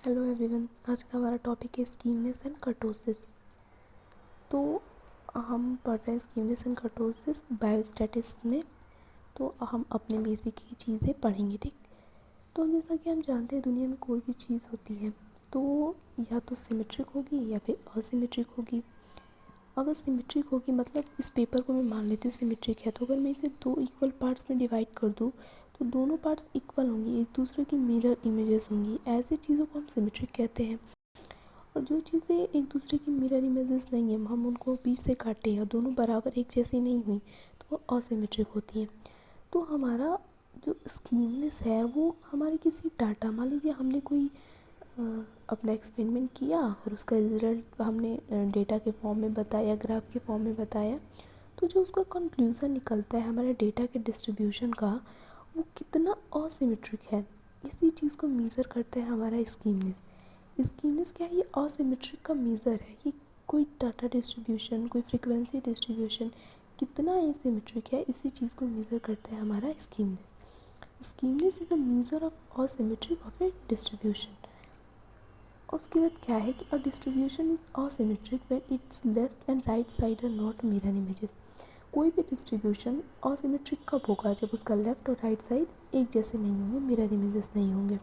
Hello everyone, आज का हमारा टॉपिक है स्कीमनेस एंड कर्टोसिस। तो हम पढ़ रहे हैं स्कीमनेस एंड कर्टोसिस बायोस्टैटिक्स में। तो हम अपने बेसिक ही चीज़ें पढ़ेंगे, ठीक। तो जैसा कि हम जानते हैं, दुनिया में कोई भी चीज़ होती है तो या तो सिमेट्रिक होगी या फिर असिमेट्रिक होगी। अगर सिमेट्रिक होगी मतलब इस पेपर को मैं मान लेती हूँ सिमेट्रिक है, तो अगर मैं इसे दो इक्वल पार्ट्स में डिवाइड कर दूँ तो दोनों पार्ट्स इक्वल होंगी, एक दूसरे की मिरर इमेजेस होंगी। ऐसी चीज़ों को हम सिमेट्रिक कहते हैं। और जो चीज़ें एक दूसरे की मिरर इमेजेस नहीं है, हम उनको बीच से काटे और दोनों बराबर एक जैसी नहीं हुई तो वो असिमेट्रिक होती हैं। तो हमारा जो स्कीमनेस है वो हमारे किसी डाटा, मान लीजिए हमने कोई अपना एक्सपेरिमेंट किया और उसका रिज़ल्ट हमने डेटा के फॉर्म में बताया, ग्राफ के फॉर्म में बताया, तो जो उसका कंक्लूज़न निकलता है हमारे डेटा के डिस्ट्रीब्यूशन का, वो कितना असिमेट्रिक है, इसी चीज़ को मेज़र करता है हमारा स्कीमनेस। स्कीमनेस क्या है? ये असिमेट्रिक का मेज़र है। ये कोई डाटा डिस्ट्रीब्यूशन, कोई फ्रीक्वेंसी डिस्ट्रीब्यूशन कितना एसिमेट्रिक है, इसी चीज़ को मेज़र करता है हमारा skewness. Skewness is the measure of asymmetric of a distribution. उसके बाद क्या है कि a distribution is asymmetric when its left and right side are not mirror images. कोई भी डिस्ट्रीब्यूशन असिमेट्रिक कब होगा? जब उसका लेफ्ट और राइट साइड एक जैसे नहीं होंगे, मिरर इमेजेस नहीं होंगे।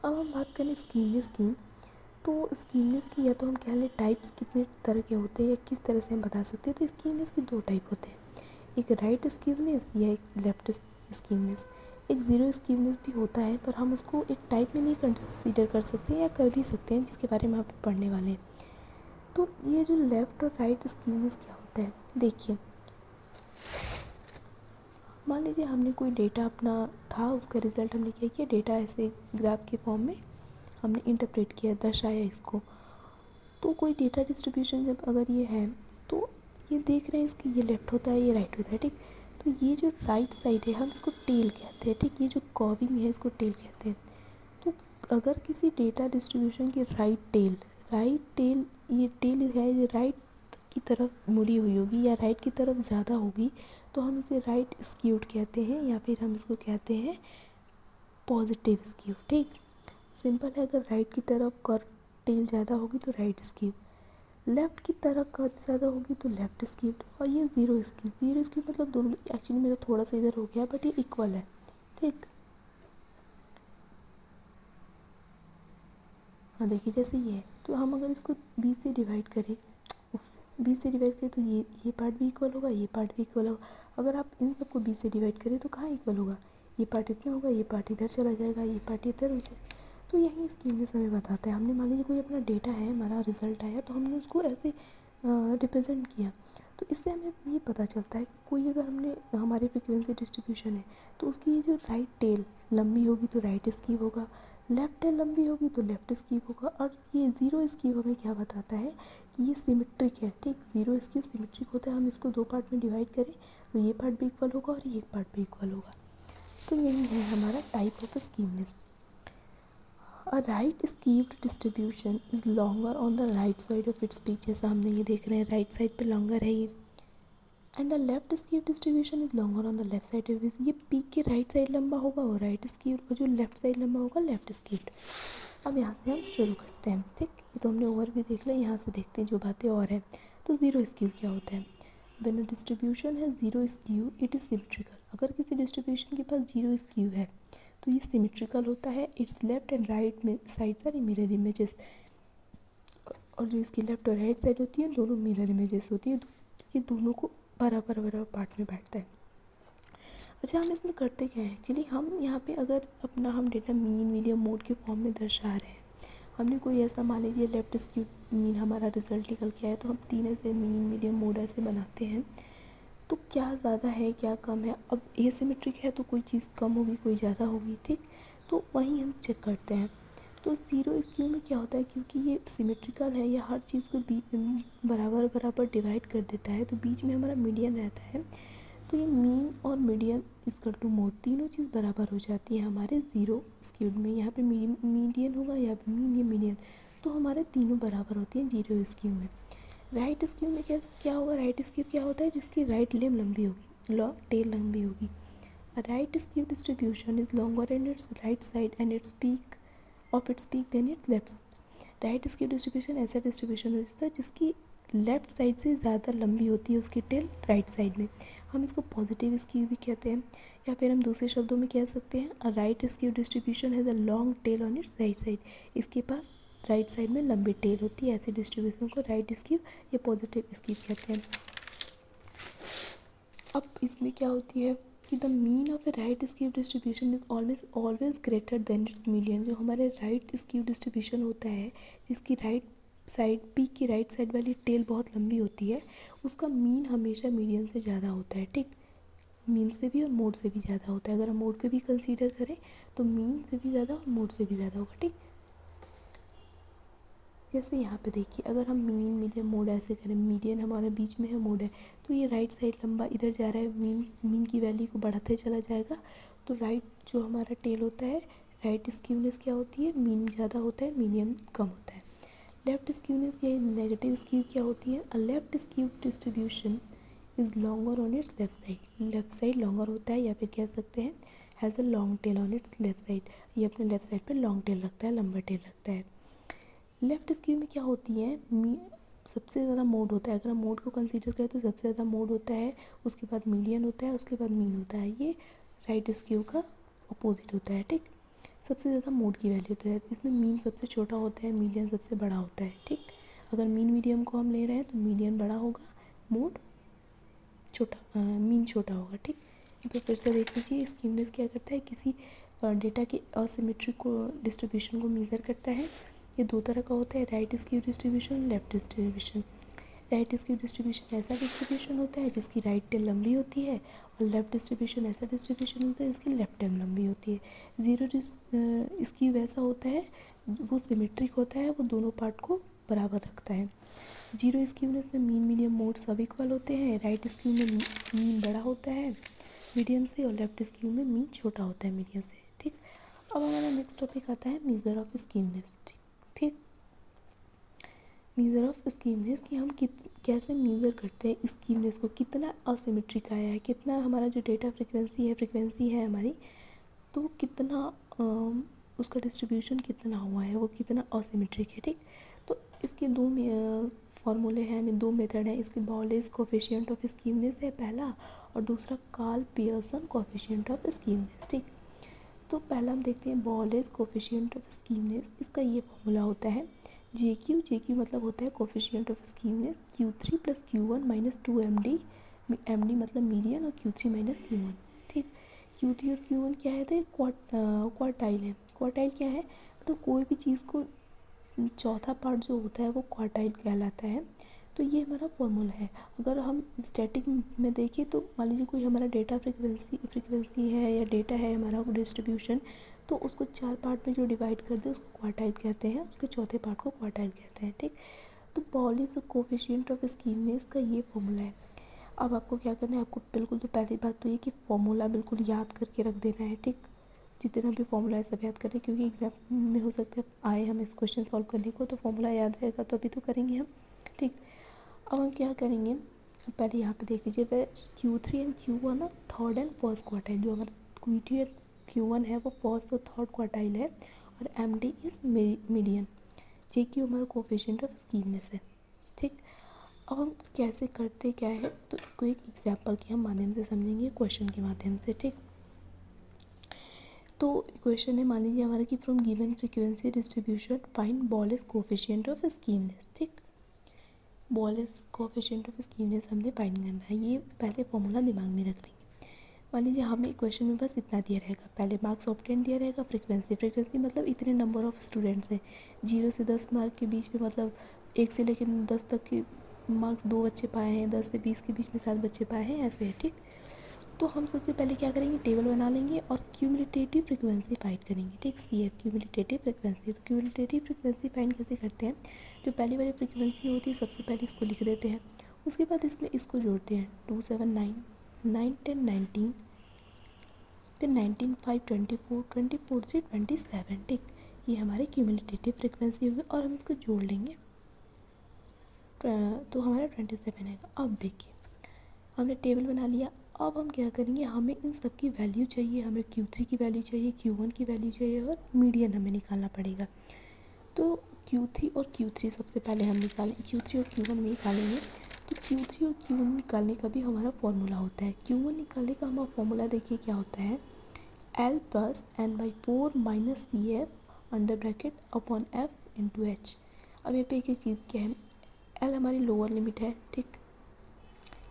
अब हम बात करें स्कीमनेस की, तो स्कीमनेस की या तो हम कह लें टाइप्स कितने तरह के होते हैं या किस तरह से हम बता सकते हैं। तो स्कीमनेस के दो टाइप होते हैं, एक राइट स्कीमनेस या एक लेफ्ट स्कीमनेस। एक ज़ीरो स्कीमनेस भी होता है, पर हम उसको एक टाइप में नहीं कंसीडर कर सकते या कर भी सकते हैं, जिसके बारे में आप पढ़ने वाले हैं। तो ये जो लेफ़्ट और राइट स्कीमनेस क्या होता है, देखिए मान लीजिए हमने कोई डेटा अपना था, उसका रिज़ल्ट हमने क्या किया, डेटा ऐसे ग्राफ के फॉर्म में हमने इंटरप्रेट किया, दर्शाया इसको। तो कोई डेटा डिस्ट्रीब्यूशन जब अगर ये है तो ये देख रहे हैं इसकी ये लेफ़्ट होता है, ये राइट होता है, ठीक। तो ये जो राइट साइड है हम इसको टेल कहते हैं, ठीक। ये जो कर्विंग है इसको टेल कहते हैं। तो अगर किसी डेटा डिस्ट्रीब्यूशन की राइट टेल ये टेल है, ये राइट की तरफ मुड़ी हुई होगी या राइट की तरफ ज़्यादा होगी, तो हम इसे राइट स्क्यूड कहते हैं, या फिर हम इसको कहते हैं पॉजिटिव स्क्यू, ठीक। सिंपल है, अगर राइट की तरफ कर्व टेल ज़्यादा होगी तो राइट स्क्यू, लेफ़्ट की तरफ कर्व ज़्यादा होगी तो लेफ़्ट स्क्यूड। और ये ज़ीरो स्क्यू मतलब दोनों, एक्चुअली मेरा थोड़ा सा इधर हो गया बट ये इक्वल है, ठीक। हाँ देखिए, जैसे ये है तो हम अगर इसको 20 से डिवाइड करें, 20 से डिवाइड करें तो ये पार्ट भी इक्वल होगा, ये पार्ट भी इक्वल होगा। अगर आप इन सबको 20 से डिवाइड करें तो कहाँ इक्वल होगा, ये पार्ट इतना होगा, ये पार्ट इधर चला जाएगा, ये पार्ट इधर हो जाएगा। तो यही स्कीमनेस हमें बताता है। हमने मान लीजिए कोई अपना डेटा है, हमारा रिजल्ट आया, तो हमने उसको ऐसे रिप्रेजेंट किया, तो इससे हमें ये पता चलता है कि कोई अगर हमने हमारी फ्रिक्वेंसी डिस्ट्रीब्यूशन है तो उसकी ये जो राइट टेल लंबी होगी तो राइट स्कीव होगा, लेफ़्ट टेल लंबी होगी तो लेफ़्ट स्कीव होगा। और ये ज़ीरो स्कीव हमें क्या बताता है कि ये सिमेट्रिक है, ठीक। ज़ीरो स्कीव सिमेट्रिक होता है। हम इसको दो पार्ट में डिवाइड करें तो ये पार्ट भी इक्वल होगा और ये पार्ट भी इक्वल होगा। तो यही है हमारा type of skewness. A right skewed distribution is longer on the right side of its peak, जैसा हमने ये देख रहे हैं राइट साइड पे लॉन्गर है ये। And the left skewed distribution is longer on the left side of it, ये पीक के राइट साइड लंबा होगा और राइट स्क्यूड, और जो लेफ्ट साइड लंबा होगा लेफ्ट स्क्यूड। अब यहाँ से हम शुरू करते हैं, ठीक। ये तो हमने ओवर भी देख लिया, यहाँ से देखते हैं जो बातें और हैं। तो ज़ीरो स्क्यू क्या होता है? व्हेन अ डिस्ट्रीब्यूशन है zero skew it is symmetrical. अगर किसी डिस्ट्रीब्यूशन के पास जीरो स्क्यू है तो ये सिमेट्रिकल होता है। इट्स लेफ्ट एंड राइट में साइड्स आर मिरर इमेजेस, और जो इसकी लेफ्ट और राइट साइड होती है दोनों मिरर इमेजेस होती है। ये दोनों को बराबर पार्ट में बैठता है। अच्छा, हम इसमें करते क्या है एक्चुअली, हम यहाँ पे अगर अपना हम डेटा मीन मीडियन मोड के फॉर्म में दर्शा रहे हैं, हमने कोई ऐसा मान लीजिए लेफ्ट स्क्यू मीन हमारा रिजल्ट निकल के आया, तो हम तीन ऐसे मीन मीडियम मोड ऐसे बनाते हैं। तो क्या ज़्यादा है क्या कम है, अब एसिमेट्रिक है तो कोई चीज़ कम होगी कोई ज़्यादा होगी, ठीक। तो वहीं हम चेक करते हैं। तो ज़ीरो स्क्यू में क्या होता है, क्योंकि ये सिमेट्रिकल है, या हर चीज़ को बराबर डिवाइड कर देता है, तो बीच में हमारा मीडियन रहता है। तो ये मीन और मीडियन इक्वल टू मोड, तीनों चीज़ बराबर हो जाती है हमारे ज़ीरो स्क्यूड में। यहाँ पे मीडियन होगा या मीन या मीडियन, तो हमारे तीनों बराबर होती हैं ज़ीरो स्क्यू में। राइट स्क्यू में क्या होगा? राइट स्क्यू क्या होता है? जिसकी राइट लिम्ब लंबी होगी, टेल लंबी होगी। A right skew distribution is longer in its right side and its peak of its peak then its left. Right skew distribution ऐसा डिस्ट्रीब्यूशन होता है जिसकी लेफ्ट साइड से ज़्यादा लंबी होती है उसकी टेल राइट साइड में, हम इसको पॉजिटिव स्क्यू भी कहते हैं। या फिर हम दूसरे शब्दों में कह सकते हैं a right skew distribution has a long tail on it's right side, इसके पास राइट साइड में लंबी टेल होती है। ऐसी डिस्ट्रीब्यूशन को राइट स्क्यू या पॉजिटिव स्क्यू कहते हैं। अब इसमें क्या होती है कि the mean of A right skew distribution is always greater than it's median. जो हमारे राइट स्क्यू डिस्ट्रीब्यूशन होता है जिसकी राइट साइड पीक की राइट साइड वाली टेल बहुत लंबी होती है, उसका मीन हमेशा मीडियन से ज़्यादा होता है। ठीक, मीन से भी और मोड से भी ज़्यादा होता है। अगर हम मोड को भी कंसीडर करें तो मीन से भी ज़्यादा और मोड से भी ज़्यादा होगा। ठीक, जैसे यहाँ पे देखिए अगर हम मीन मीडियन मोड ऐसे करें, मीडियन हमारे बीच में है, मोड है, तो ये राइट साइड लंबा इधर जा रहा है, मीन की वैल्यू को बढ़ाते चला जाएगा। तो राइट जो हमारा टेल होता है, राइट स्क्यूनेस क्या होती है, मीन ज़्यादा होता है, मीडियन कम होता है। लेफ्ट स्क्यूनेस या नेगेटिव स्क्यू क्या होती है, अ left skew distribution is longer on it's left side. Left side longer होता है या फिर कह सकते हैं has a long tail on it's left side. ये अपने लेफ्ट साइड पर लॉन्ग टेल रखता है, लंबा टेल रखता है। लेफ्ट स्क्यू में क्या होती है, सबसे ज़्यादा मोड होता है। अगर हम मोड को कंसीडर करें तो सबसे ज़्यादा मोड होता है, उसके बाद मीडियन होता है, उसके बाद मीन होता है। ये राइट स्क्यू का अपोजिट होता है। ठीक, सबसे ज़्यादा मोड की वैल्यू होता है, इसमें मीन सबसे छोटा होता है, मीडियन सबसे बड़ा होता है। ठीक, अगर मीन मीडियम को हम ले रहे हैं तो मीडियन बड़ा होगा, मोड छोटा, मीन छोटा होगा। ठीक, तो फिर से देख लीजिए स्क्यूनेस क्या करता है, किसी डेटा के असिमेट्रिक को डिस्ट्रीब्यूशन को मेज़र करता है। ये दो तरह का होता है, right skew distribution, left distribution. Right skew distribution ऐसा डिस्ट्रीब्यूशन होता है जिसकी राइट टेल लंबी होती है, और लेफ्ट डिस्ट्रीब्यूशन ऐसा डिस्ट्रीब्यूशन होता है जिसकी लेफ्ट टेल लंबी होती है। ज़ीरो स्क्यू वैसा होता है, वो सिमेट्रिक होता है, वो दोनों पार्ट को बराबर रखता है। जीरो स्क्यूनेस में मीन मीडियम मोड सब इक्वल होते हैं। राइट स्क्यू में मीन बड़ा होता है मीडियम से, और लेफ्ट स्क्यू में मीन छोटा होता है मीडियम से। ठीक, अब हमारा नेक्स्ट टॉपिक आता है मेजर ऑफ स्क्यूनेस। ठीक, मेज़र ऑफ स्क्यूनेस कि हम कैसे मेज़र करते हैं स्क्यूनेस को, कितना असिमेट्रिक आया है, कितना हमारा जो डेटा फ्रिक्वेंसी है हमारी, तो कितना उसका डिस्ट्रीब्यूशन कितना हुआ है, वो कितना असिमेट्रिक है। ठीक, तो इसके दो फार्मूले हैं, हमें दो मेथड हैं इसके। बॉलेज कोफिशिएंट ऑफ स्क्यूनेस है पहला, और दूसरा Karl Pearson coefficient of skewness. ठीक, तो पहला हम देखते हैं बॉलेज कोफिशिएंट ऑफ स्क्यूनेस। इसका ये फार्मूला होता है जे क्यू मतलब होता है coefficient of skewness, Q3 + Q1 - 2 MD, MD मतलब मीडियन, और Q3 - Q1। ठीक, Q3 और Q1 क्या है, थे क्वार्टाइल है। क्वार्टाइल क्या है, तो कोई भी चीज़ को चौथा पार्ट जो होता है वो क्वार्टाइल कहलाता है। तो ये हमारा फॉर्मूला है। अगर हम स्टैटिक में देखें तो मान लीजिए कोई हमारा डेटा फ्रिक्वेंसी है या डेटा है हमारा डिस्ट्रीब्यूशन, तो उसको चार पार्ट में जो डिवाइड कर दे उसको क्वार्टाइल कहते हैं, उसके चौथे पार्ट को क्वार्टाइल कहते हैं। ठीक, तो पॉलीज कोफिशिएंट ऑफ स्क्यूनेस का ये फॉर्मूला है। अब आपको क्या करना है, आपको बिल्कुल तो पहली बात तो ये कि फॉर्मूला बिल्कुल याद करके रख देना है। ठीक, जितना भी फॉर्मूला है सब याद करें, क्योंकि एग्जाम में हो सकता है आए हम इस क्वेश्चन सॉल्व करने को, तो फॉर्मूला याद रहेगा तो अभी तो करेंगे हम। ठीक, अब हम क्या करेंगे, पहले यहाँ पे देख लीजिए, Q3 एंड Q1 है थर्ड एंड फर्स्ट क्वार्टाइल। जो हमारा Q3 और Q1 है वो फर्स्ट और थर्ड क्वार्टाइल है, और MD इज़ मीडियन। JQ हमारा कोफिशिएंट ऑफ स्क्यूनेस है। ठीक, अब हम कैसे करते क्या है, तो इसको एक एग्जाम्पल के हम माध्यम से समझेंगे, क्वेश्चन के माध्यम से। ठीक, तो क्वेश्चन है, मान लीजिए हमारा कि from given frequency distribution find Bowley's coefficient of skewness. ठीक, बॉलेज कोफिशिएंट ऑफ स्क्यूनेस हमने फाइंड करना है, ये पहले फॉर्मूला दिमाग में रख लेंगे। मान लीजिए हमें क्वेश्चन में बस इतना दिया रहेगा, पहले मार्क्स ऑब्टेन दिया रहेगा, फ्रीक्वेंसी मतलब इतने नंबर ऑफ स्टूडेंट्स हैं, 0 से 10 मार्क के बीच में, मतलब 1 से लेकर 10 तक के मार्क्स 2 बच्चे पाए हैं, 10 से 20 के बीच में 7 बच्चे पाए हैं, ऐसे है। ठीक, तो हम सबसे पहले क्या करेंगे, टेबल बना लेंगे और क्यूमुलेटिव फ्रीक्वेंसी फाइंड करेंगे। ठीक, CF क्यूमुलेटिव फ्रीक्वेंसी। तो क्यूमुलेटिव फ्रीक्वेंसी फाइंड कैसे करते हैं, जो पहली वाली फ्रीक्वेंसी होती है सबसे पहले इसको लिख देते हैं, उसके बाद इसमें इसको जोड़ते हैं, 2 7 9 9 10 19, फिर 19 5 24 24 से 27। ठीक, ये हमारे क्यूमुलेटिव फ्रीक्वेंसी होगी, और हम इसको जोड़ लेंगे तो हमारा 27 आएगा। अब देखिए हमने टेबल बना लिया, अब हम क्या करेंगे, हमें इन सब की वैल्यू चाहिए, हमें Q3 की वैल्यू चाहिए, Q1 की वैल्यू चाहिए और मीडियन हमें निकालना पड़ेगा। तो Q3 और Q3 सबसे पहले हम निकालें, Q3 और Q1 में निकालेंगे। तो Q3 और Q1 निकालने का भी हमारा फॉर्मूला होता है। Q1 निकालने का हमारा फॉर्मूला देखिए क्या होता है, L plus n/4 minus C F under bracket upon F into H. अब यहाँ पे एक चीज़ क्या है, L हमारी लोअर लिमिट है, ठीक,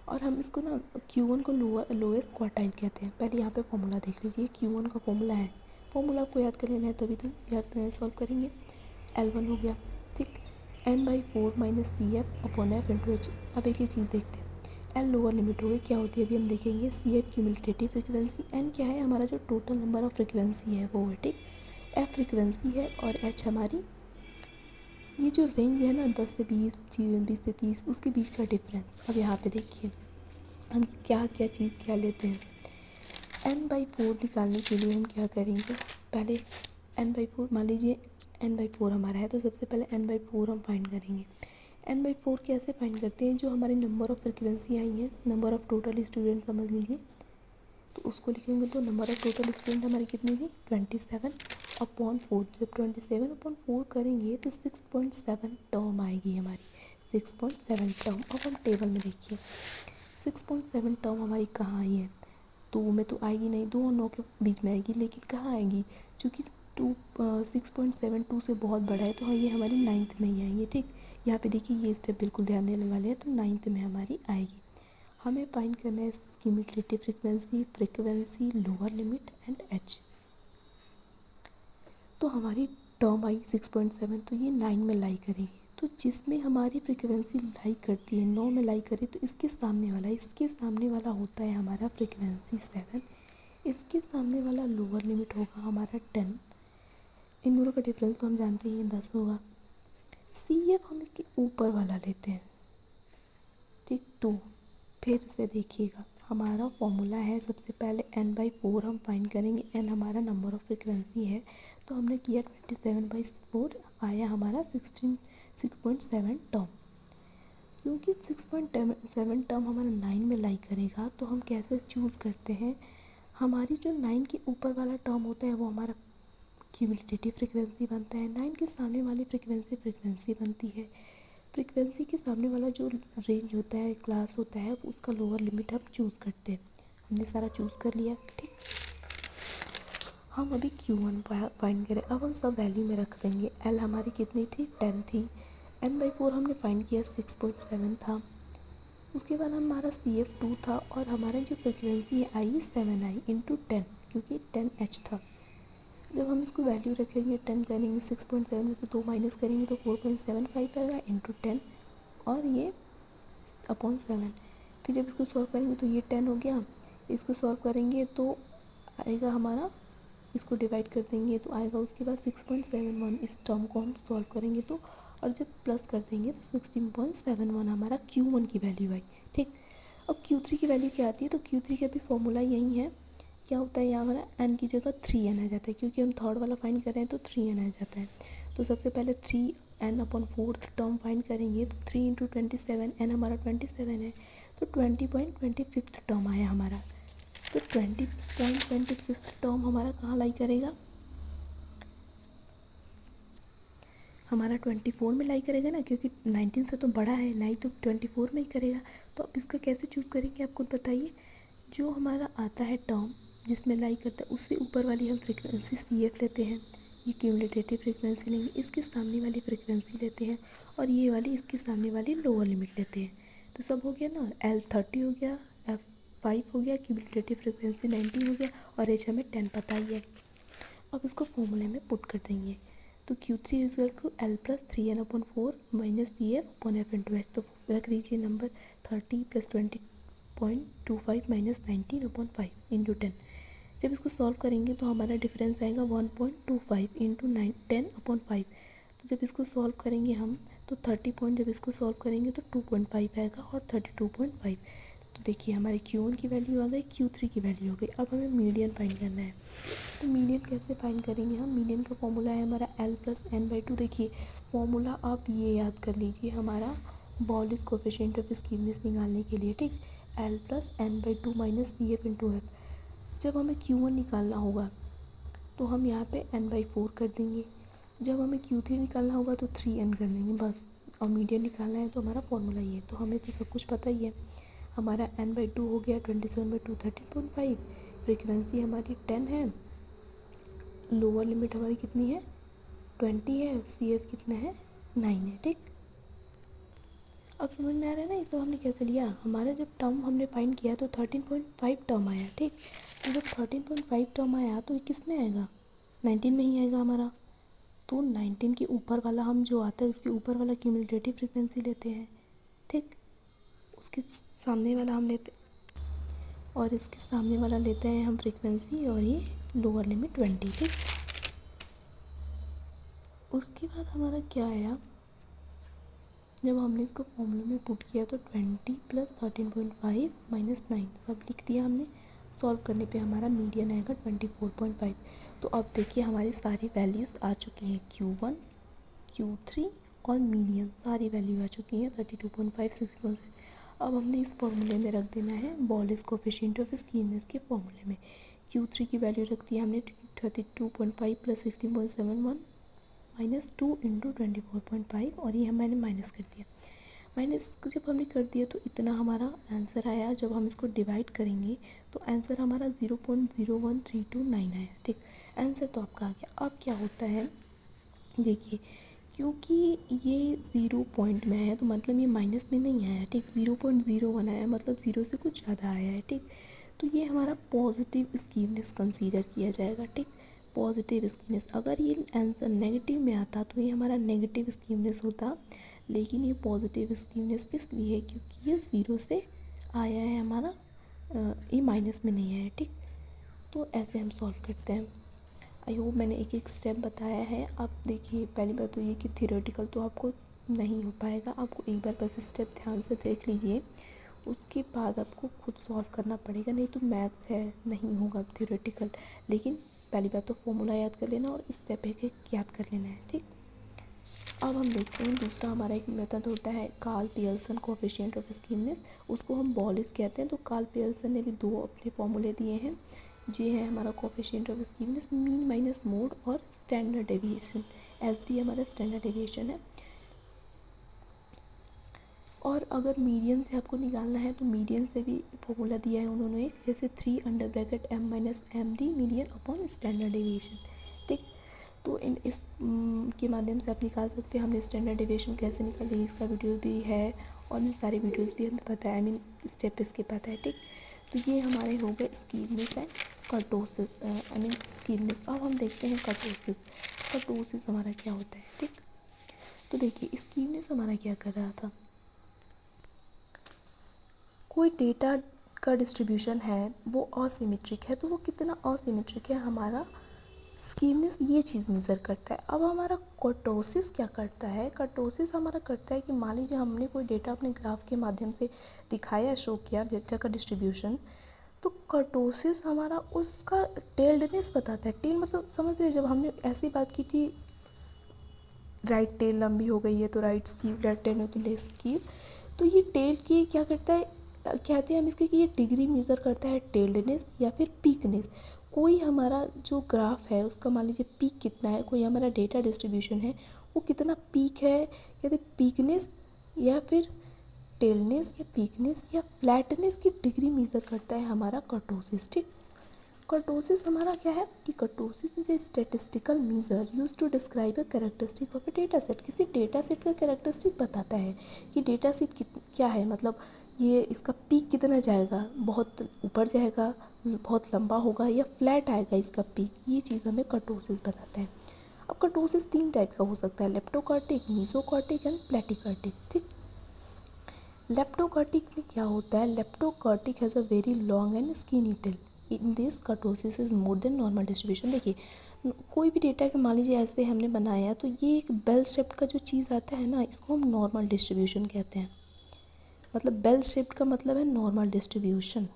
और हम इसको ना Q1 को लोएस्ट क्वार्टाइल कहते हैं। पहले यहाँ पे फॉर्मूला देख लीजिए, Q1 का फॉर्मूला है, फॉर्मूला आपको याद कर लेना है तभी तो याद सॉल्व करेंगे। L1 हो गया, ठीक, n/4 minus C F upon F into H. अब एक ही चीज़ देखते हैं, L लोअर लिमिट हो गई, क्या होती है अभी हम देखेंगे, C F cumulative frequency, N क्या है हमारा जो टोटल नंबर ऑफ फ्रिक्वेंसी है वो है, ठीक, F फ्रिक्वेंसी है और H हमारी ये जो रेंज है ना 10 से 20, 20 से 30, उसके बीच का डिफरेंस। अब यहाँ पे देखिए हम क्या क्या चीज़ क्या लेते हैं, n/4 निकालने के लिए हम क्या करेंगे, पहले n/4 मान लीजिए n/4 हमारा है, तो सबसे पहले n/4 हम फाइंड करेंगे। n/4 कैसे फाइंड करते हैं, जो हमारे नंबर ऑफ़ फ्रिक्वेंसी आई है, नंबर ऑफ़ टोटल स्टूडेंट समझ लीजिए, तो उसको लिखेंगे तो नंबर ऑफ़ टोटल स्टूडेंट हमारी कितनी थी 27/4। जब 27/4 करेंगे तो 6.7 टर्म आएगी हमारी, 6.7 टर्म। अब हम टेबल में देखिए 6.7 टर्म हमारी कहाँ आई है, 2 में तो आएगी नहीं, 2 और 9 के बीच में आएगी, लेकिन कहाँ आएगी, चूँकि 6.7 2 से बहुत बड़ा है तो हाँ ये हमारी 9th में ही आएंगे, ठीक। यहाँ पे देखिए ये स्टेप बिल्कुल ध्यान देने वाले हैं, तो 9th में हमारी आएगी। हमें फाइंड करना है cumulative frequency, lower limit and H. तो हमारी टर्म आई 6.7, तो ये 9 में लाई करेगी, तो जिसमें हमारी फ्रिक्वेंसी लाई करती है 9 में लाई करे, तो इसके सामने वाला होता है हमारा फ्रिक्वेंसी 7, इसके सामने वाला लोअर लिमिट होगा हमारा 10, इन दोनों का डिफरेंस तो हम जानते हैं 10 होगा। सी एफ हम इसके ऊपर वाला लेते हैं, ठीक, 2। फिर से देखिएगा हमारा फॉर्मूला है, सबसे पहले n/4 हम फाइंड करेंगे, n हमारा नंबर ऑफ़ फ्रिक्वेंसी है, तो हमने किया 27/4, आया हमारा 6.7 टर्म। क्योंकि 6.7 टर्म हमारा 9 में लाई करेगा, तो हम कैसे चूज़ करते हैं, हमारी जो 9 के ऊपर वाला टर्म होता है वो हमारा क्यूमुलेटिव फ्रिक्वेंसी बनता है, 9 के सामने वाली फ्रिक्वेंसी बनती है, फ्रिक्वेंसी के सामने वाला जो रेंज होता है, क्लास होता है, उसका लोअर लिमिट हम चूज़ करते हैं। हमने सारा चूज़ कर लिया, ठीक। हम अभी Q1 फाइंड करें, अब हम सब वैल्यू में रख देंगे। L हमारी कितनी थी 10 थी, n/4 हमने फाइंड किया 6.7 था, उसके बाद हमारा CF 2 था और हमारा जो फ्रिक्वेंसी आई 7 आई इंटू 10, क्योंकि 10H था। जब हम इसको वैल्यू रखेंगे 10 करेंगे, 6.7 में से 2 माइनस करेंगे तो 4.75 आएगा इंटू 10 और ये अपॉन 7। फिर जब इसको सॉल्व करेंगे तो ये 10 हो गया, इसको सॉल्व करेंगे तो आएगा हमारा, इसको डिवाइड कर देंगे तो आएगा उसके बाद 6.71, इस टर्म को हम सॉल्व करेंगे तो, और जब प्लस कर देंगे तो 16.71 हमारा Q1 की वैल्यू आई, ठीक। अब Q3 की वैल्यू क्या आती है, तो Q3 का भी फॉर्मूला यही है, क्या होता है यहाँ हमारा n की जगह 3n आ जाता है, क्योंकि हम थर्ड वाला फाइंड कर रहे हैं तो 3n आ जाता है। तो सबसे पहले 3n/4 टर्म फाइंड करेंगे, तो 3 इंटू 27, n हमारा 27 है, तो 20.25 टर्म आया हमारा। तो 20.25 टर्म हमारा कहाँ लाई करेगा, हमारा 24 में लाई करेगा ना, क्योंकि 19 से तो बड़ा है, लाई तो 24 में ही करेगा। तो अब इसका कैसे चूज़ करेंगे आप खुद बताइए, जो हमारा आता है टर्म जिसमें लाई करता है उससे ऊपर वाली हम फ्रिक्वेंसी CF लेते हैं, ये क्यूमुलेटिव फ्रिक्वेंसी लेंगे, इसके सामने वाली फ्रिक्वेंसी लेते हैं और ये वाली इसके सामने वाली लोअर लिमिट लेते हैं। तो सब हो गया ना, L 30 हो गया, F 5 हो गया, क्यूमुलेटिव फ्रिक्वेंसी 90 हो गया और H हमें 10 पता ही है। अब इसको फॉर्मूले में पुट कर देंगे, तो Q3 equal to L plus 3n/4 minus CF/F into H. तो रख दीजिए नंबर 30 प्लस 20.25 माइनस 19/5 इंटू 10। जब इसको सॉल्व करेंगे तो हमारा डिफरेंस आएगा 1.25 इंटू 10/5। तो जब इसको सॉल्व करेंगे हम तो 30 पॉइंट, जब इसको सॉल्व करेंगे तो 2.5 आएगा और 32.5। तो देखिए हमारी Q1 की वैल्यू आ गई, Q3 की वैल्यू हो गई। अब हमें मीडियन फाइंड करना है, तो मीडियन कैसे फाइंड करेंगे हम, मीडियन का फॉर्मूला है हमारा L प्लस n/2। देखिए फॉर्मूला आप ये याद कर लीजिए, हमारा बॉलिस कोफिशिएंट ऑफ स्कीवनेस निकालने के लिए, ठीक। L plus n/2 minus CF into F. जब हमें Q1 निकालना होगा तो हम यहाँ पे n/4 कर देंगे, जब हमें Q3 निकालना होगा तो 3n कर देंगे बस। और मीडियन निकालना है तो हमारा फॉर्मूला ये है। तो हमें तो सब कुछ पता ही है। हमारा n/2 हो गया 27/2 13.5। फ्रीक्वेंसी हमारी 10 है, लोअर लिमिट हमारी कितनी है 20 है, CF कितना है 9 है। ठीक, अब समझ में आ रहा है ना ये सब हमने कैसे लिया। हमारा जब टर्म हमने फाइंड किया तो 13.5 टर्म आया। ठीक, तो जब 13.5 टर्म आया तो ये किस में आएगा 19 में ही आएगा हमारा। तो 19 के ऊपर वाला हम जो आता है उसके ऊपर वाला क्यूमुलेटिव फ्रीक्वेंसी लेते हैं। ठीक, उसके सामने वाला हम लेते और इसके सामने वाला लेते हैं हम फ्रीक्वेंसी, और ये लोअर लिमिट 20। ठीक, उसके बाद हमारा क्या आया, जब हमने इसको फॉर्मूले में पुट किया तो 20 प्लस 13.5 माइनस 9 सब लिख दिया हमने। सॉल्व करने पे हमारा मीडियन आएगा 24.5। तो अब देखिए हमारी सारी वैल्यूज़ आ चुकी हैं, Q1 Q3 और मीडियन सारी वैल्यू आ चुकी हैं 32.5 6.7। अब हमने इस फॉर्मूले में रख देना है बॉलिस कोफिशिएंट ऑफ स्कीमनेस के फॉर्मूले में। Q3 की वैल्यू रख दी हमने 32.5 प्लस 16.71 माइनस 2 इंटू 24.5, और ये मैंने माइनस कर दिया। माइनस जब हमने कर दिया तो इतना हमारा आंसर आया। जब हम इसको डिवाइड करेंगे तो आंसर हमारा 0.01329 आया। ठीक, आंसर तो आपका आ गया। अब क्या होता है देखिए, क्योंकि ये 0 पॉइंट में आया तो मतलब ये माइनस में नहीं आया। ठीक, 0.01 आया मतलब 0 से कुछ ज़्यादा आया है। ठीक, तो ये हमारा पॉजिटिव स्कीमनेस कंसीडर किया जाएगा। ठीक, पॉजिटिव स्कीमनेस। अगर ये आंसर नेगेटिव में आता तो ये हमारा नेगेटिव स्कीमनेस होता, लेकिन ये पॉजिटिव स्कीमनेस इसलिए है क्योंकि ये 0 से आया है हमारा, ये माइनस में नहीं आया। ठीक, तो ऐसे हम सॉल्व करते हैं। आई होप मैंने एक एक स्टेप बताया है। आप देखिए, पहली बात तो ये कि थियोरेटिकल तो आपको नहीं हो पाएगा, आपको एक बार बस स्टेप ध्यान से देख लीजिए, उसके बाद आपको खुद सॉल्व करना पड़ेगा, नहीं तो मैथ्स है नहीं होगा थियोरेटिकल। लेकिन पहली बात तो फॉर्मूला याद कर लेना और स्टेप एक एक याद कर लेना है। ठीक, अब हम देखते हैं दूसरा हमारा एक मेथड होता है कार्ल पियर्सन कोएफिशिएंट ऑफ स्कीमनेस, उसको हम बॉलिस कहते हैं। तो कार्ल पियर्सन ने भी दो अपने फॉर्मूले दिए हैं। ये है हमारा coefficient of skewness, mean minus mode और स्टैंडर्ड डेविएशन। SD हमारा स्टैंडर्ड डेविएशन है। और अगर मीडियन से आपको निकालना है तो मीडियन से भी फॉर्मूला दिया है उन्होंने, जैसे 3 under bracket m minus MD median upon standard deviation. ठीक, तो इन इस के माध्यम से आप निकाल सकते हैं। हमने स्टैंडर्ड डेविएशन कैसे निकाली इसका वीडियो भी है, और इन सारे वीडियोस भी हमें पता है, स्टेप इसके पता है। ठीक, तो ये हमारे हो गए स्कीमनेस एंड कर्टोसिस, स्कीमनेस। अब हम देखते हैं कर्टोसिस। कर्टोसिस हमारा क्या होता है। ठीक, तो देखिए स्कीमनेस हमारा क्या कर रहा था, कोई डेटा का डिस्ट्रीब्यूशन है वो असिमेट्रिक है, तो वो कितना असिमेट्रिक है हमारा स्कीमनेस ये चीज़ मेज़र करता है। अब हमारा कर्टोसिस क्या करता है, कर्टोसिस हमारा करता है कि मान लीजिए हमने कोई डेटा अपने ग्राफ के माध्यम से दिखाया, शो किया डेटा का डिस्ट्रीब्यूशन, तो कर्टोसिस हमारा उसका टेल्डनेस बताता है। टेल मतलब समझ रहे, जब हमने ऐसी बात की थी राइट टेल लंबी हो गई है तो राइट स्कीव, लेफ्ट टेल हो तो लेफ्ट स्कीव, तो ये टेल की क्या करता है, कहते हैं हम इसके कि ये डिग्री मेज़र करता है टेल्डनेस या फिर पीकनेस। कोई हमारा जो ग्राफ है उसका मान लीजिए पीक कितना है, कोई हमारा डेटा डिस्ट्रीब्यूशन है वो कितना पीक है, कहते पीकनेस या फिर टेलनेस या पीकनेस या फ्लैटनेस की डिग्री मेज़र करता है हमारा कर्टोसिस। ठीक, कर्टोसिस हमारा क्या है कि kurtosis is a statistical measure use to describe a characteristic of a data set. किसी डेटा सेट का कैरेक्टरिस्टिक बताता है कि डेटा सेट क्या है, मतलब ये इसका पीक कितना जाएगा, बहुत ऊपर जाएगा, बहुत लंबा होगा या फ्लैट आएगा इसका पीक, ये चीज़ हमें कर्टोसिस बताता है। अब कर्टोसिस 3 टाइप का हो सकता है, लेप्टोकॉर्टिक, मीसोकॉर्टिक एंड प्लेटिकॉर्टिक। ठीक, लेप्टोकॉर्टिक में क्या होता है, leptokurtic has a very long and skinny tail, in this kurtosis is more than normal distribution. देखिए कोई भी डेटा के मान लीजिए ऐसे हमने बनाया तो ये एक बेल शेप्ड का जो चीज़ आता है ना, इसको हम नॉर्मल डिस्ट्रीब्यूशन कहते हैं। मतलब बेल शेप्ड का मतलब है नॉर्मल डिस्ट्रीब्यूशन।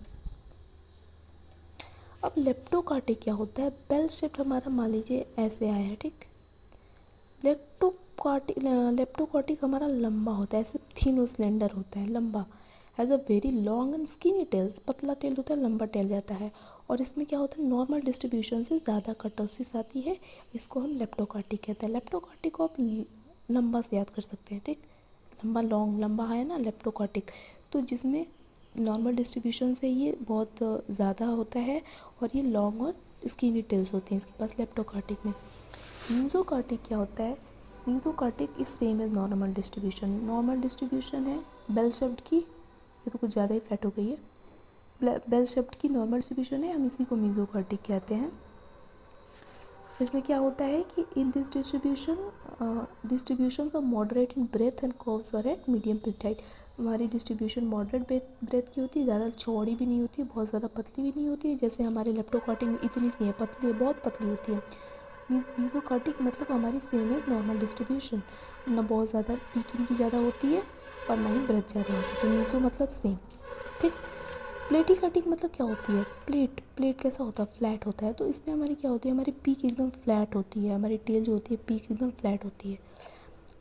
अब लेप्टोकॉर्टिक क्या होता है, बेल शेप्ड हमारा मान लीजिए ऐसे आया है। ठीक, लेप्टोकॉर्टिक हमारा लंबा होता है, ऐसे थिन और स्लेंडर होता है, लंबा। Has a very long and skinny tails, पतला टेल होता है, लंबा टेल जाता है। और इसमें क्या होता है, नॉर्मल डिस्ट्रीब्यूशन से ज़्यादा कर्टोसिस आती है, इसको हम लेप्टोकार्टिक कहते हैं। लेप्टोकार्टिक को आप लंबा से याद कर सकते हैं, ठीक, लंबा, लॉन्ग, लंबा है ना लेप्टोकार्टिक, तो जिसमें नॉर्मल डिस्ट्रीब्यूशन से ये बहुत ज़्यादा होता है और ये लॉन्ग और स्किनी टेल्स होती हैं इसके पास लेप्टोकार्टिक में। मीज़ोकार्टिक क्या होता है, mesokurtic is same as normal distribution. Normal distribution है बेल शेप्ड की, ये तो कुछ ज़्यादा ही फ्लैट हो गई है, बेल शेप्ड की नॉर्मल डिस्ट्रीब्यूशन है, हम इसी को मीज़ोकार्टिक कहते हैं। इसमें क्या होता है कि इन दिस डिस्ट्रीब्यूशन का moderate in breadth and curves और एट मीडियम पिच हाइट। हमारी डिस्ट्रीब्यूशन मॉडरेट ब्रेथ की होती है, ज़्यादा चौड़ी भी नहीं होती है, बहुत ज़्यादा पतली भी नहीं होती है, जैसे हमारे लेप्टोकार्टिक में इतनी सी है, पतली है, बहुत पतली होती है। मीज़ोकार्टिक मतलब हमारी सेम एज नॉर्मल डिस्ट्रीब्यूशन, ना बहुत ज़्यादा पीक इनकी ज़्यादा होती है और ना ही ब्रेथ ज़्यादा होती है, तो मीज़ो मतलब सेम, ठीक। प्लेटिकार्टिक मतलब क्या होती है, प्लेट कैसा होता है, फ्लैट होता है, तो इसमें हमारी क्या होती है, हमारी पीक एकदम फ्लैट होती है, हमारी टेल जो होती है पीक एकदम फ्लैट होती है।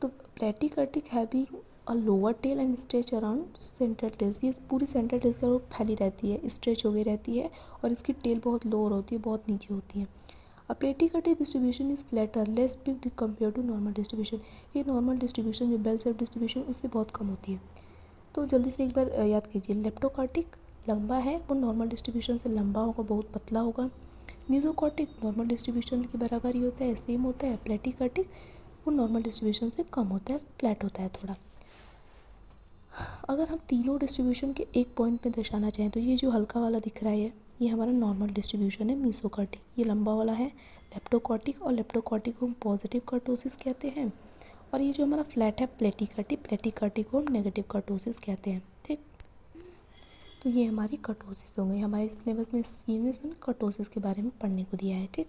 तो platykurtic having a lower tail and stretch around central tails, ये पूरी सेंट्रल टेल्स का फैली रहती है, स्ट्रेच हो गई रहती है, और इसकी टेल बहुत लोअर होती है, बहुत नीचे होती है। A platykurtic distribution is flatter less peaked compare to normal distribution. ये नॉर्मल डिस्ट्रीब्यूशन जो बेल शेप डिस्ट्रीब्यूशन उससे बहुत कम होती है। तो जल्दी से एक बार याद कीजिए, लेप्टोकार्टिक लंबा है, वो नॉर्मल डिस्ट्रीब्यूशन से लंबा होगा, बहुत पतला होगा। मीज़ोकार्टिक नॉर्मल डिस्ट्रीब्यूशन के बराबर ही होता है, सेम होता है। प्लेटिकार्टिक वो नॉर्मल डिस्ट्रीब्यूशन से कम होता है, फ्लैट होता है थोड़ा। अगर हम तीनों डिस्ट्रीब्यूशन के एक पॉइंट में दर्शाना चाहें तो ये जो हल्का वाला दिख रहा है ये हमारा नॉर्मल डिस्ट्रीब्यूशन है मीज़ोकार्टिक, ये लंबा वाला है लेप्टोकार्टिक, और लेप्टोकार्टिक को हम पॉजिटिव कर्टोसिस कहते हैं, और ये जो हमारा फ्लैट है प्लेटिकार्टिक को हम नेगेटिव कर्टोसिस कहते हैं, ठीक। तो ये हमारी कर्टोसिस हो गई, हमारे सिलेबस में स्कीमनेस एंड कर्टोसिस के बारे में पढ़ने को दिया है, ठीक।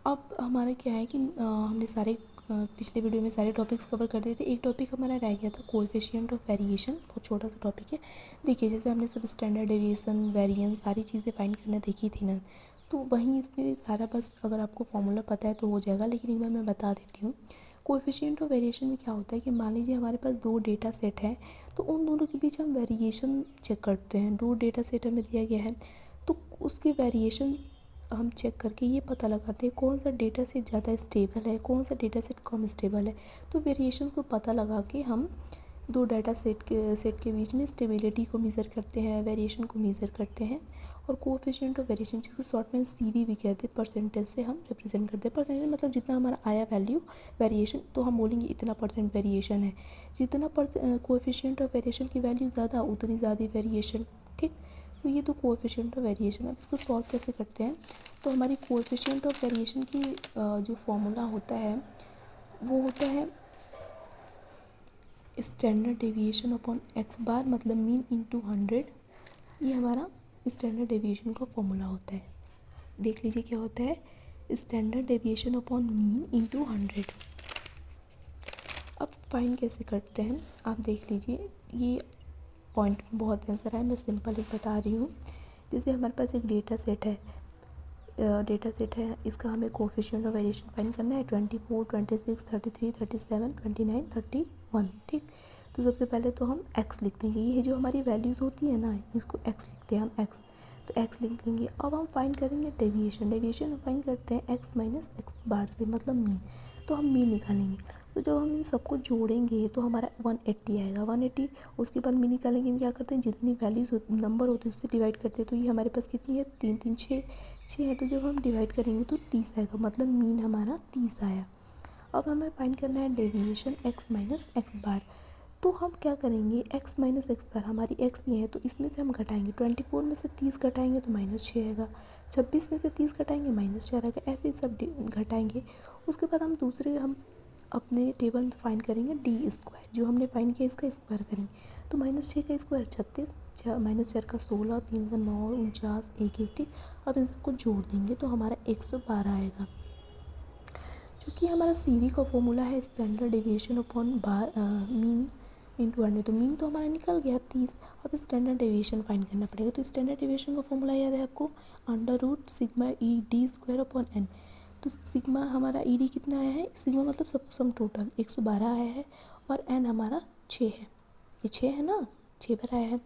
अब हमारा क्या है कि हमने सारे पिछले वीडियो में सारे टॉपिक्स कवर कर दिए थे। एक टॉपिक हमारा रह गया था कोएफिशिएंट ऑफ वेरिएशन, बहुत छोटा सा टॉपिक है। देखिए जैसे हमने सब स्टैंडर्ड डेविएशन, वेरिएंस, सारी चीज़ें फाइंड करना देखी थी ना, तो वहीं इसमें सारा बस अगर आपको फॉर्मूला पता है तो हो जाएगा, लेकिन एक बार मैं बता देती हूँ। कोएफिशिएंट ऑफ वेरिएशन में क्या होता है कि मान लीजिए हमारे पास दो डेटा सेट है, तो उन दोनों के बीच हम वेरिएशन चेक करते हैं। दो डेटा सेट हमें दिया गया है तो उसके वेरिएशन हम चेक करके ये पता लगाते हैं कौन सा डेटा सेट ज़्यादा स्टेबल है, कौन सा डेटा सेट कम स्टेबल है। तो वेरिएशन को पता लगा के हम दो डाटा सेट के बीच में स्टेबिलिटी को मेज़र करते हैं, वेरिएशन को मेज़र करते हैं। और कोएफिशिएंट ऑफ वेरिएशन जिसको शॉर्ट में CV भी कहते हैं, परसेंटेज से हम रिप्रेजेंट करते हैं। परसेंटेज मतलब जितना हमारा आया वैल्यू वेरिएशन, तो हम बोलेंगे इतना % वेरिएशन है। जितना कोएफिशिएंट ऑफ वेरिएशन की वैल्यू ज़्यादा उतनी ज़्यादा वेरिएशन, ठीक। तो ये तो कोएफिशिएंट ऑफ वेरिएशन। अब इसको सॉल्व कैसे करते हैं, तो हमारी कोएफिशिएंट ऑफ वेरिएशन की जो फॉर्मूला होता है वो होता है स्टैंडर्ड डेविएशन अपॉन x बार, मतलब मीन इंटू 100। ये हमारा स्टैंडर्ड डेविएशन का फॉर्मूला होता है। देख लीजिए क्या होता है, standard deviation upon mean into 100। अब फाइंड कैसे करते हैं आप देख लीजिए, ये पॉइंट में बहुत आंसर है, मैं सिंपल ही बता रही हूँ। जैसे हमारे पास एक डेटा सेट है, इसका हमें कोएफिशिएंट ऑफ वेरिएशन फाइंड करना है 24, 26, 33, 37, 29, 31, ठीक। तो सबसे पहले तो हम x लिख देंगे, ये जो हमारी वैल्यूज़ होती है ना इसको x लिखते हैं हम, x, तो x लिख लेंगे। अब हम फाइंड करेंगे डेविएशन फाइंड करते हैं x माइनस x बार से, मतलब मीन। तो हम मीन निकालेंगे, तो जब हम इन सबको जोड़ेंगे तो हमारा 180 आएगा, 180। उसके बाद मीन निकालेंगे, हम क्या करते हैं जितनी वैल्यूज़ नंबर होते हैं उससे डिवाइड करते हैं। तो ये हमारे पास कितनी है, 3 3 6 है, तो जब हम डिवाइड करेंगे तो 30 आएगा, मतलब मीन हमारा 30 आया। अब हमें फाइंड करना है डेविएशन x माइनस एक्स बार। तो हम क्या करेंगे, x माइनस एक्स बार, हमारी x ये है तो इसमें से हम घटाएंगे, 24 में से 30 घटाएंगे तो -6 आएगा, 26 में से 30 घटाएंगे -4 आएगा, ऐसे ही सब घटाएंगे। उसके बाद हम अपने टेबल में फाइंड करेंगे डी स्क्वायर, जो हमने फाइंड किया इसका स्क्वायर करेंगे। तो -6 का स्क्वायर 36, -4 का 16, 3 का 9, 49, 1 1, ठीक। अब इन सबको जोड़ देंगे तो हमारा 112 आएगा। चूँकि हमारा CV का फॉर्मूला है standard deviation upon mean into 100, तो मीन तो हमारा निकल गया 30। अब स्टैंडर्ड डेविएशन फाइंड करना पड़ेगा। तो स्टैंडर्ड डेविएशन का फॉर्मूला याद है आपको, √σ ED स्क्वायर अपॉन n। तो सिग्मा हमारा ED कितना आया है, सिग्मा मतलब सम टोटल 112 आया है, और n हमारा 6 है, ये 6 है ना, 6 बार आया है।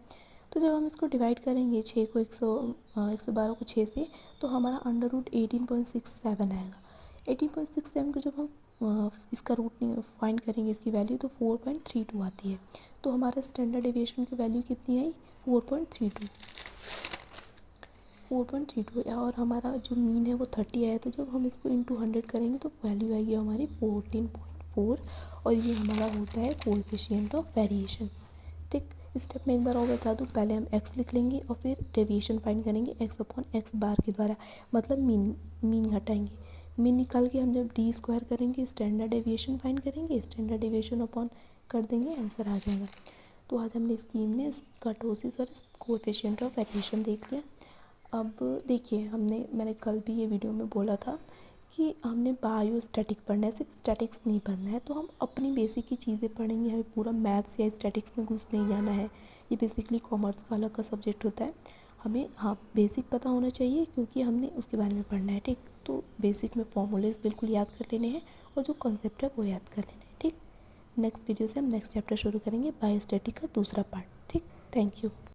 तो जब हम इसको डिवाइड करेंगे 6 को 112 को 6 से, तो हमारा अंडर रूट 18.67 आएगा। 18.67 को जब हम इसका रूट फाइंड करेंगे, इसकी वैल्यू, तो 4.32 आती है। तो हमारा स्टैंडर्ड डेविएशन की वैल्यू कितनी आई? 4.32 है। और हमारा जो मीन है वो 30 आया। तो जब हम इसको इंटू 100 करेंगे तो वैल्यू आएगी हमारी 14.4, और ये हमारा होता है कोएफिशिएंट ऑफ वेरिएशन। ठीक, स्टेप में एक बार और बता दूँ, पहले हम x लिख लेंगे और फिर डेविएशन फाइंड करेंगे x अपॉन x बार के द्वारा, मतलब मीन घटाएंगे। मीन निकाल के हम जब डी स्क्वायर करेंगे, स्टैंडर्ड डेविएशन फाइंड करेंगे, स्टैंडर्ड डेविएशन अपॉन कर देंगे, आंसर आ जाएगा। तो आज हमने स्कीमनेस, कर्टोसिस और कोएफिशिएंट ऑफ वेरिएशन देख लिया। अब देखिए, मैंने कल भी ये वीडियो में बोला था कि हमने बायोस्टैटिक पढ़ना है, सिर्फ स्टैटिक्स नहीं पढ़ना है। तो हम अपनी बेसिक की चीज़ें पढ़ेंगे, हमें पूरा मैथ्स या स्टैटिक्स में घुस नहीं जाना है। ये बेसिकली कॉमर्स का अलग का सब्जेक्ट होता है। हमें बेसिक पता होना चाहिए, क्योंकि हमने उसके बारे में पढ़ना है। ठीक, तो बेसिक में फॉर्मूलेस बिल्कुल याद कर लेने हैं और जो कॉन्सेप्ट है वो याद कर लेने हैं। ठीक, नेक्स्ट वीडियो से हम नेक्स्ट चैप्टर शुरू करेंगे, बायोस्टैटिक का दूसरा पार्ट। ठीक, थैंक यू।